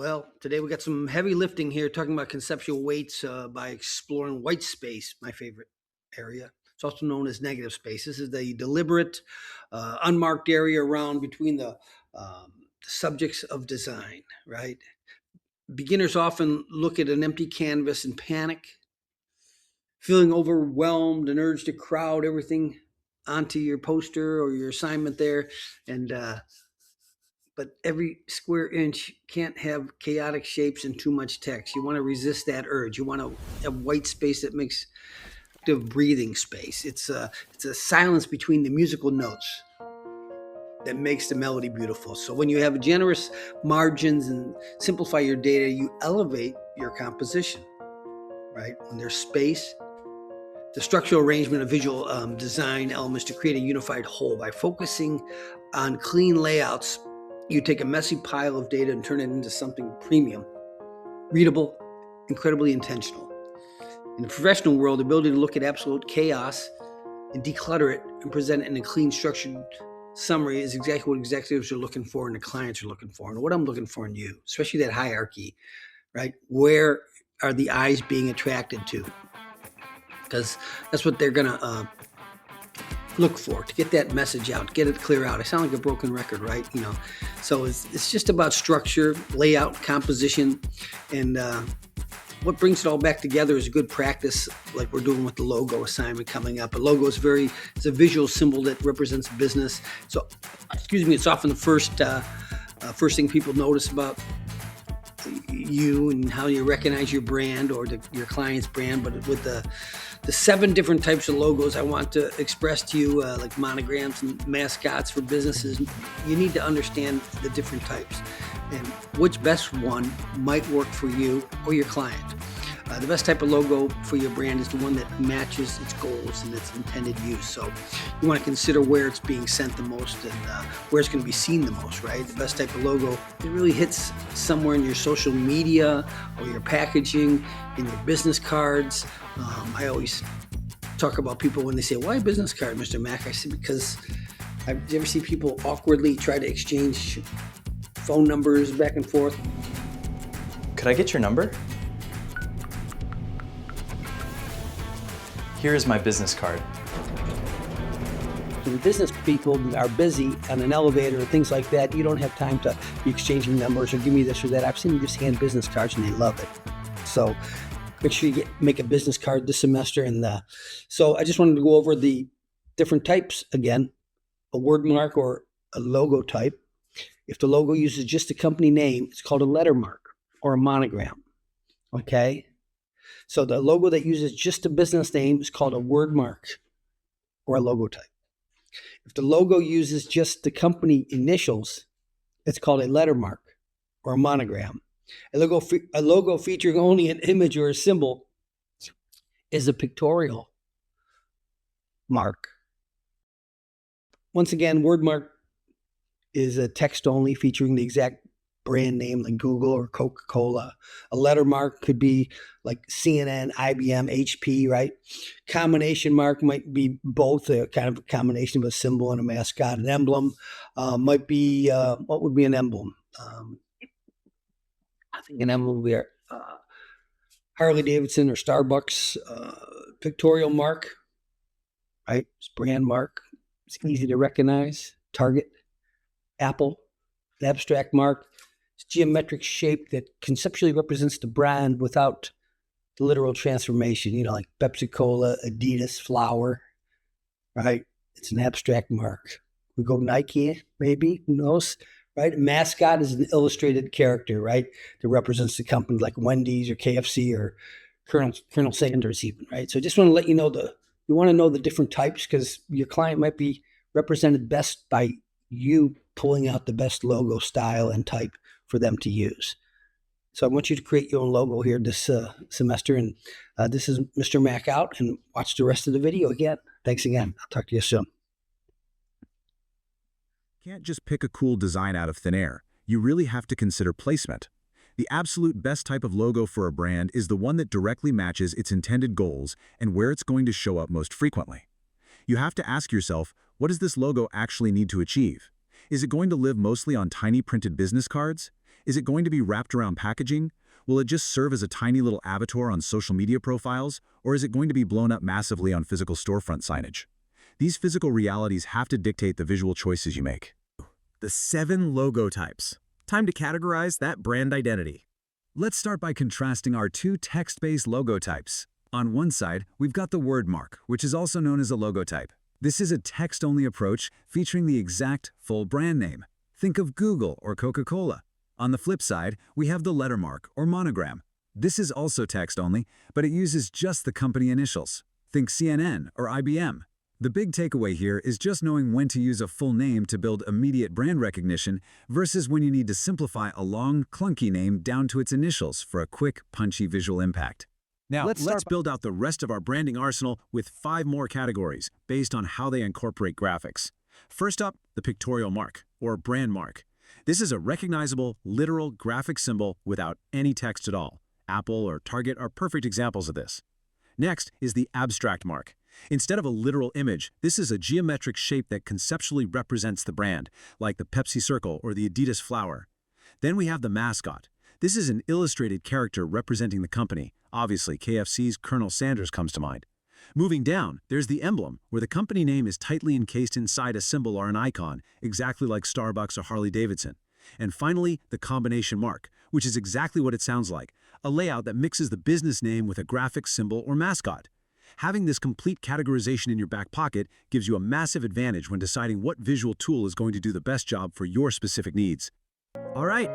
Well, today we got some heavy lifting here, talking about conceptual weights by exploring white space, my favorite area. It's also known as negative space. This is the deliberate, unmarked area around between the subjects of design, right? Beginners often look at an empty canvas and panic, feeling overwhelmed, an urge to crowd everything onto your poster or your assignment there. And but every square inch can't have chaotic shapes and too much text. You want to resist that urge. You want to have white space that makes the breathing space. It's a silence between the musical notes that makes the melody beautiful. So when you have generous margins and simplify your data, you elevate your composition, right? When there's space, the structural arrangement of visual design elements to create a unified whole. By focusing on clean layouts, you take a messy pile of data and turn it into something premium, readable, incredibly intentional. In the professional world, the ability to look at absolute chaos and declutter it and present it in a clean, structured summary is exactly what executives are looking for and the clients are looking for. And what I'm looking for in you, especially that hierarchy, right? Where are the eyes being attracted to? Because that's what they're going to look for, to get that message out, get it clear out. I sound like a broken record, right? So it's just about structure, layout, composition, and what brings it all back together is a good practice, like we're doing with the logo assignment coming up. A logo is it's a visual symbol that represents a business. So, it's often the first thing people notice about you and how you recognize your brand or your client's brand. But with the 7 different types of logos I want to express to you, like monograms and mascots for businesses, you need to understand the different types and which best one might work for you or your client. The best type of logo for your brand is the one that matches its goals and its intended use. So you want to consider where it's being sent the most and where it's going to be seen the most, right? The best type of logo, it really hits somewhere in your social media or your packaging, in your business cards. I always talk about people when they say, "Why a business card, Mr. Mac?" I said, because do you ever see people awkwardly try to exchange phone numbers back and forth? Could I get your number? Here is my business card. When business people are busy on an elevator and things like that, you don't have time to be exchanging numbers or give me this or that. I've seen them just hand business cards and they love it. So make sure you make a business card this semester. And so I just wanted to go over the different types again, a word mark or a logo type. If the logo uses just a company name, it's called a letter mark or a monogram, okay? So the logo that uses just a business name is called a word mark or a logo type. If the logo uses just the company initials, it's called a letter mark or a monogram. A logo featuring only an image or a symbol is a pictorial mark. Once again, word mark is a text only featuring the exact brand name like Google or Coca-Cola. A letter mark could be like CNN, IBM, HP, right? Combination mark might be both, a kind of a combination of a symbol and a mascot. An emblem might be, what would be an emblem? I think an emblem would be Harley Davidson or Starbucks pictorial mark, right? It's brand mark. It's easy to recognize. Target, Apple, an abstract mark. It's geometric shape that conceptually represents the brand without the literal transformation, like Pepsi-Cola, Adidas, flower, right? It's an abstract mark. We go Nike, maybe, who knows, right? A mascot is an illustrated character, right? That represents the company like Wendy's or KFC or Colonel Sanders even, right? So I just want to let you know you want to know the different types because your client might be represented best by you pulling out the best logo style and type for them to use. So I want you to create your own logo here this semester. And this is Mr. Mac out, and watch the rest of the video again. Thanks again. I'll talk to you soon. Can't just pick a cool design out of thin air. You really have to consider placement. The absolute best type of logo for a brand is the one that directly matches its intended goals and where it's going to show up most frequently. You have to ask yourself, what does this logo actually need to achieve? Is it going to live mostly on tiny printed business cards? Is it going to be wrapped around packaging? Will it just serve as a tiny little avatar on social media profiles? Or is it going to be blown up massively on physical storefront signage? These physical realities have to dictate the visual choices you make. The 7 logo types. Time to categorize that brand identity. Let's start by contrasting our 2 text-based logo types. On one side, we've got the word mark, which is also known as a logo type. This is a text-only approach featuring the exact full brand name. Think of Google or Coca-Cola. On the flip side, we have the letter mark or monogram. This is also text-only, but it uses just the company initials. Think CNN or IBM. The big takeaway here is just knowing when to use a full name to build immediate brand recognition versus when you need to simplify a long, clunky name down to its initials for a quick, punchy visual impact. Now, let's build out the rest of our branding arsenal with 5 more categories based on how they incorporate graphics. First up, the pictorial mark, or brand mark. This is a recognizable, literal graphic symbol without any text at all. Apple or Target are perfect examples of this. Next is the abstract mark. Instead of a literal image, this is a geometric shape that conceptually represents the brand, like the Pepsi circle or the Adidas flower. Then we have the mascot. This is an illustrated character representing the company. Obviously, KFC's Colonel Sanders comes to mind. Moving down, there's the emblem, where the company name is tightly encased inside a symbol or an icon, exactly like Starbucks or Harley-Davidson. And finally, the combination mark, which is exactly what it sounds like, a layout that mixes the business name with a graphic symbol or mascot. Having this complete categorization in your back pocket gives you a massive advantage when deciding what visual tool is going to do the best job for your specific needs. All right,